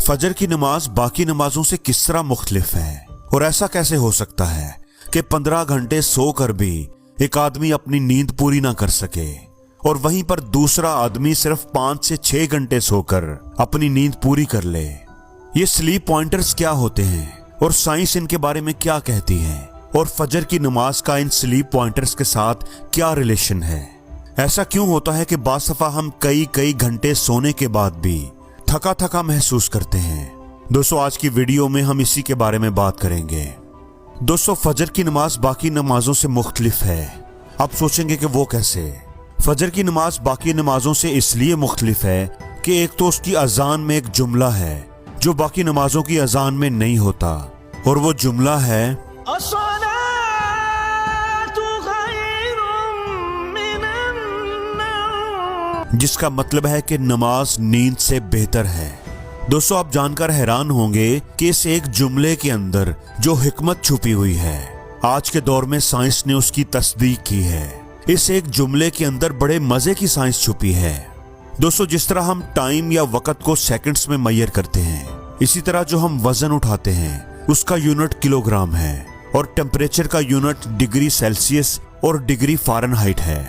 फजर की नमाज बाकी नमाजों से किस तरह मुख्तलिफ है और ऐसा कैसे हो सकता है कि 15 घंटे सोकर भी एक आदमी अपनी नींद पूरी ना कर सके और वहीं पर दूसरा आदमी सिर्फ 5 से 6 घंटे सोकर अपनी नींद पूरी कर ले। ये स्लीप पॉइंटर्स क्या होते हैं और साइंस इनके बारे में क्या कहती है और फजर की नमाज का इन स्लीप पॉइंटर्स के साथ क्या रिलेशन है। ऐसा क्यों होता है कि बासफा हम कई घंटे सोने के बाद भी थका थका महसूस करते हैं। दोस्तों आज की वीडियो में हम इसी के बारे में बात करेंगे। दोस्तों फजर की नमाज बाकी नमाजों से मुख्तलिफ है। आप सोचेंगे कि वो कैसे। फजर की नमाज बाकी नमाजों से इसलिए मुख्तलिफ है कि एक तो उसकी अजान में एक जुमला है जो बाकी नमाजों की अजान में नहीं होता और वो जुमला है जिसका मतलब है कि नमाज नींद से बेहतर है। दोस्तों आप जानकर हैरान होंगे कि इस एक जुमले के अंदर जो हिकमत छुपी हुई है आज के दौर में साइंस ने उसकी तस्दीक की है। इस एक जुमले के अंदर बड़े मजे की साइंस छुपी है। दोस्तों जिस तरह हम टाइम या वक्त को सेकंड्स में मैयर करते हैं, इसी तरह जो हम वजन उठाते हैं उसका यूनिट किलोग्राम है और टेम्परेचर का यूनिट डिग्री सेल्सियस और डिग्री फ़ारेनहाइट है।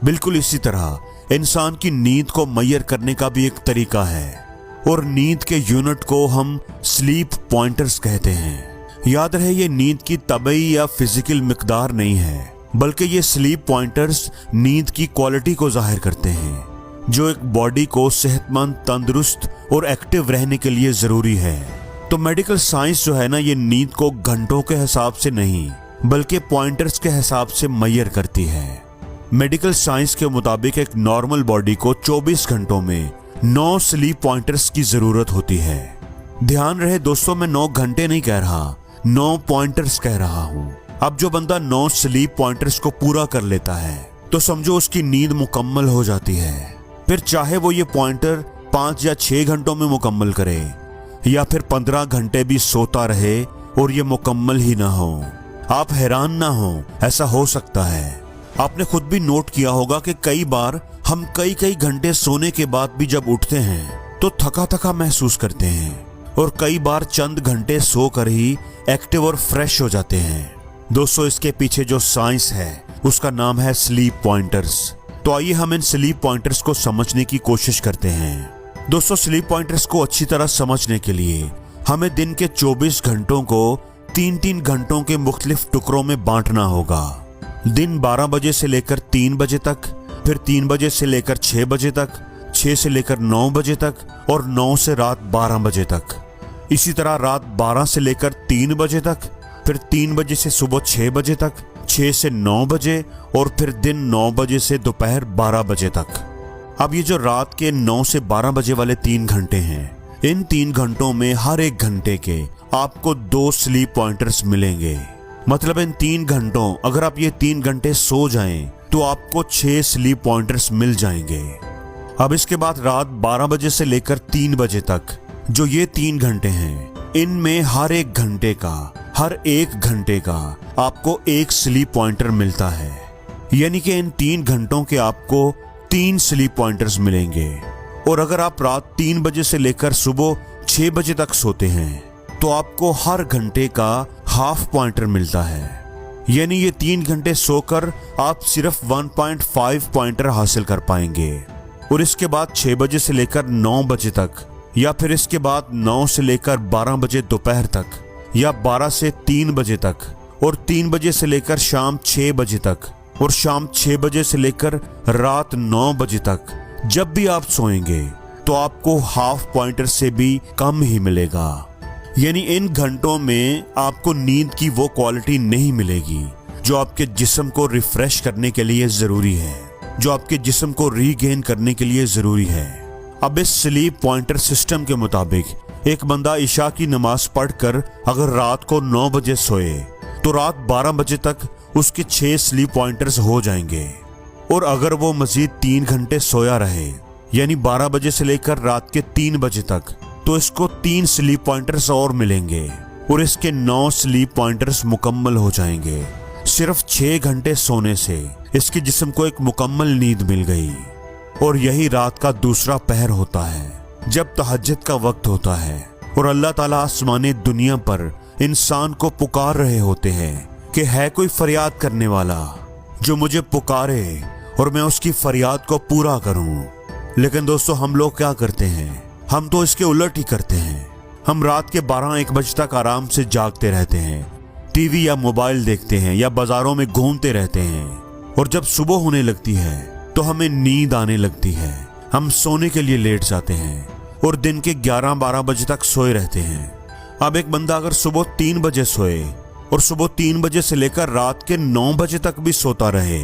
बिल्कुल इसी तरह इंसान की नींद को मैयर करने का भी एक तरीका है और नींद के यूनिट को हम स्लीप पॉइंटर्स कहते हैं। याद रहे ये नींद की तबई या फिजिकल मिकदार नहीं है, बल्कि ये स्लीप पॉइंटर्स नींद की क्वालिटी को जाहिर करते हैं जो एक बॉडी को सेहतमंद, तंदुरुस्त और एक्टिव रहने के लिए जरूरी है। तो मेडिकल साइंस जो है ना, ये नींद को घंटों के हिसाब से नहीं बल्कि पॉइंटर्स के हिसाब से मैयर करती है। मेडिकल साइंस के मुताबिक एक नॉर्मल बॉडी को 24 घंटों में 9 स्लीप पॉइंटर्स की जरूरत होती है। ध्यान रहे दोस्तों, मैं 9 घंटे नहीं कह रहा, 9 पॉइंटर्स कह रहा हूं। अब जो बंदा 9 स्लीप पॉइंटर्स को पूरा कर लेता है तो समझो उसकी नींद मुकम्मल हो जाती है। फिर चाहे वो ये पॉइंटर 5 या 6 घंटों में मुकम्मल करे या फिर 15 घंटे भी सोता रहे और ये मुकम्मल ही ना हो। आप हैरान ना हो, ऐसा हो सकता है। आपने खुद भी नोट किया होगा कि कई बार हम कई घंटे सोने के बाद भी जब उठते हैं तो थका थका महसूस करते हैं और कई बार चंद घंटे सोकर ही एक्टिव और फ्रेश हो जाते हैं। दोस्तों इसके पीछे जो साइंस है उसका नाम है स्लीप पॉइंटर्स। तो आइए हम इन स्लीप पॉइंटर्स को समझने की कोशिश करते हैं। दोस्तों स्लीप पॉइंटर्स को अच्छी तरह समझने के लिए हमें दिन के 24 घंटों को 3 घंटों के मुख्तलिफ टुकड़ों में बांटना होगा। दिन 12 बजे से लेकर 3 बजे तक, फिर 3 बजे से लेकर 6 बजे तक, 6 से लेकर 9 बजे तक और 9 से रात 12 बजे तक। इसी तरह रात 12 से लेकर 3 बजे तक, फिर 3 बजे से सुबह 6 बजे तक, 6 से 9 बजे और फिर दिन 9 बजे से दोपहर 12 बजे तक। अब ये जो रात के 9 से 12 बजे वाले 3 घंटे हैं, इन 3 घंटों में हर एक घंटे के आपको 2 स्लीप पॉइंटर्स मिलेंगे। मतलब इन 3 घंटों अगर आप ये 3 घंटे सो जाएं तो आपको 6 स्लीप पॉइंटर्स मिल जाएंगे। अब इसके बाद रात 12 बजे से लेकर 3 बजे तक जो ये 3 घंटे हैं, इनमें हर एक घंटे का आपको 1 स्लीप पॉइंटर मिलता है। यानी कि इन 3 घंटों के आपको 3 स्लीप पॉइंटर्स मिलेंगे। और अगर आप रात 3 बजे से लेकर सुबह 6 बजे तक सोते हैं तो आपको हर घंटे का हाफ पॉइंटर मिलता है। यानी ये 3 घंटे सोकर आप सिर्फ 1.5 पॉइंटर हासिल कर पाएंगे। और इसके बाद 6 बजे से लेकर 9 बजे तक, या फिर इसके बाद 9 से लेकर 12 बजे दोपहर तक, या 12 से 3 बजे तक, और 3 बजे से लेकर शाम 6 बजे तक, और शाम 6 बजे से लेकर रात 9 बजे तक जब भी आप सोएंगे तो आपको हाफ पॉइंटर से भी कम ही मिलेगा। यानी इन घंटों में आपको नींद की वो क्वालिटी नहीं मिलेगी जो आपके जिस्म को रिफ्रेश करने के लिए जरूरी है, जो आपके जिस्म को रीगेन करने के लिए जरूरी है। अब इस स्लीप पॉइंटर सिस्टम के मुताबिक एक बंदा इशा की नमाज पढ़कर अगर रात को 9 बजे सोए तो रात 12 बजे तक उसके 6 स्लीप पॉइंटर्स हो जाएंगे। और अगर वो मजीद 3 घंटे सोया रहे यानी 12 बजे से लेकर रात के 3 बजे तक, तो इसको 3 स्लीप पॉइंटर्स और मिलेंगे और इसके 9 स्लीप पॉइंटर्स मुकम्मल हो जाएंगे। सिर्फ 6 घंटे सोने से इसके जिस्म को एक मुकम्मल नींद मिल गई। और यही रात का दूसरा पहर होता है जब तहज्जुद का वक्त होता है और अल्लाह ताला आसमानी दुनिया पर इंसान को पुकार रहे होते हैं कि है कोई फरियाद करने वाला जो मुझे पुकारे और मैं उसकी फरियाद को पूरा करूं। लेकिन दोस्तों, हम लोग क्या करते हैं? हम तो इसके उलट ही करते हैं। हम रात के 12-1 बजे तक आराम से जागते रहते हैं, टीवी या मोबाइल देखते हैं या बाजारों में घूमते रहते हैं, और जब सुबह होने लगती है तो हमें नींद आने लगती है। हम सोने के लिए लेट जाते हैं और दिन के 11-12 बजे तक सोए रहते हैं। अब एक बंदा अगर सुबह 3 बजे सोए और सुबह 3 बजे से लेकर रात के 9 बजे तक भी सोता रहे,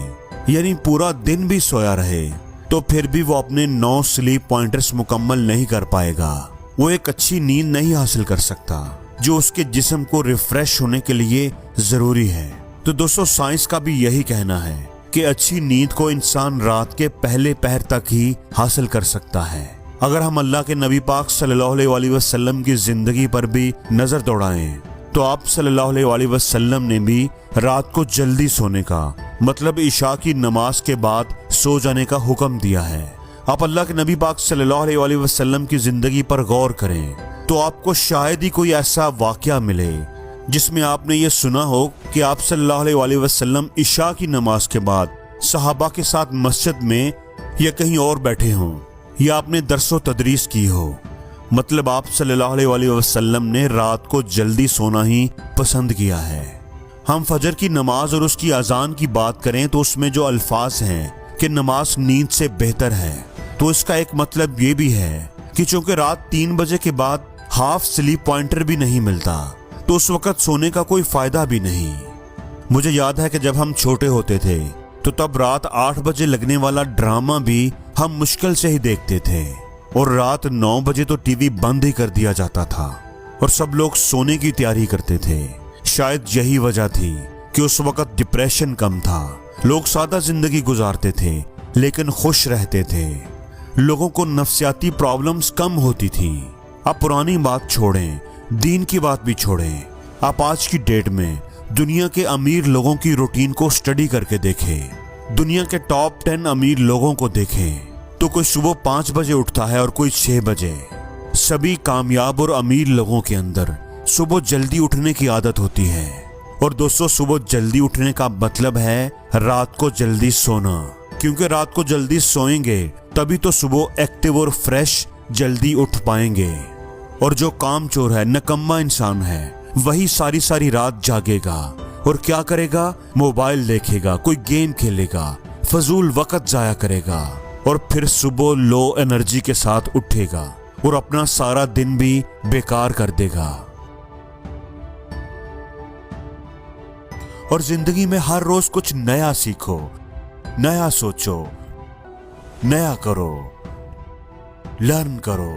यानी पूरा दिन भी सोया रहे, तो फिर भी वो अपने 9 स्लीप पॉइंटर्स मुकम्मल नहीं कर पाएगा। वो एक अच्छी नींद नहीं हासिल कर सकता जो उसके जिस्म को रिफ्रेश होने के लिए जरूरी है। तो दोस्तों, साइंस का भी यही कहना है कि अच्छी नींद को इंसान रात के पहले पहर तक ही हासिल कर सकता है। अगर हम अल्लाह के नबी पाक सल्लल्लाहु अलैहि वसल्लम की जिंदगी पर भी नजर दौड़ाएं तो आप सल्लल्लाहु अलैहि वसल्लम ने भी रात को जल्दी सोने का, मतलब इशा की नमाज के बाद सो जाने का हुक्म दिया है। आप अल्लाह के नबी पाक सल्लल्लाहु अलैहि वसल्लम की जिंदगी पर गौर करें तो आपको शायद ही कोई ऐसा वाकया मिले जिसमें आपने ये सुना हो कि आप सल्लल्लाहु अलैहि वसल्लम इशा की नमाज के बाद सहाबा के साथ मस्जिद में या कहीं और बैठे हों या आपने दरसो तदरीस की हो। मतलब आप सल्लल्लाहु अलैहि वसल्लम ने रात को जल्दी सोना ही पसंद किया है। हम फजर की नमाज और उसकी अजान की बात करें तो उसमें जो अल्फाज हैं कि नमाज नींद से बेहतर है, तो इसका एक मतलब ये भी है कि चूंकि रात 3 बजे के बाद हाफ स्लीप पॉइंटर भी नहीं मिलता, तो उस वक्त सोने का कोई फायदा भी नहीं। मुझे याद है कि जब हम छोटे होते थे तो तब रात 8 बजे लगने वाला ड्रामा भी हम मुश्किल से ही देखते थे, और रात 9 बजे तो टीवी बंद ही कर दिया जाता था और सब लोग सोने की तैयारी करते थे। शायद यही वजह थी कि उस वक्त डिप्रेशन कम था, लोग सादा जिंदगी गुजारते थे लेकिन खुश रहते थे, लोगों को नफ्सियाती प्रॉब्लम्स कम होती थी। आप पुरानी बात छोड़ें, दीन की बात भी छोड़ें, आप आज की डेट में दुनिया के अमीर लोगों की रूटीन को स्टडी करके देखें। दुनिया के टॉप 10 अमीर लोगों को देखें तो कोई सुबह 5 बजे उठता है और कोई 6 बजे। सभी कामयाब और अमीर लोगों के अंदर सुबह जल्दी उठने की आदत होती है। और दोस्तों, सुबह जल्दी उठने का मतलब है रात को जल्दी सोना, क्योंकि रात को जल्दी सोएंगे तभी तो सुबह एक्टिव और फ्रेश जल्दी उठ पाएंगे। और जो कामचोर है, नकम्मा इंसान है, वही सारी सारी रात जागेगा और क्या करेगा? मोबाइल देखेगा, कोई गेम खेलेगा, फजूल वक्त जाया करेगा और फिर सुबह लो एनर्जी के साथ उठेगा और अपना सारा दिन भी बेकार कर देगा। और जिंदगी में हर रोज कुछ नया सीखो, नया सोचो, नया करो, लर्न करो।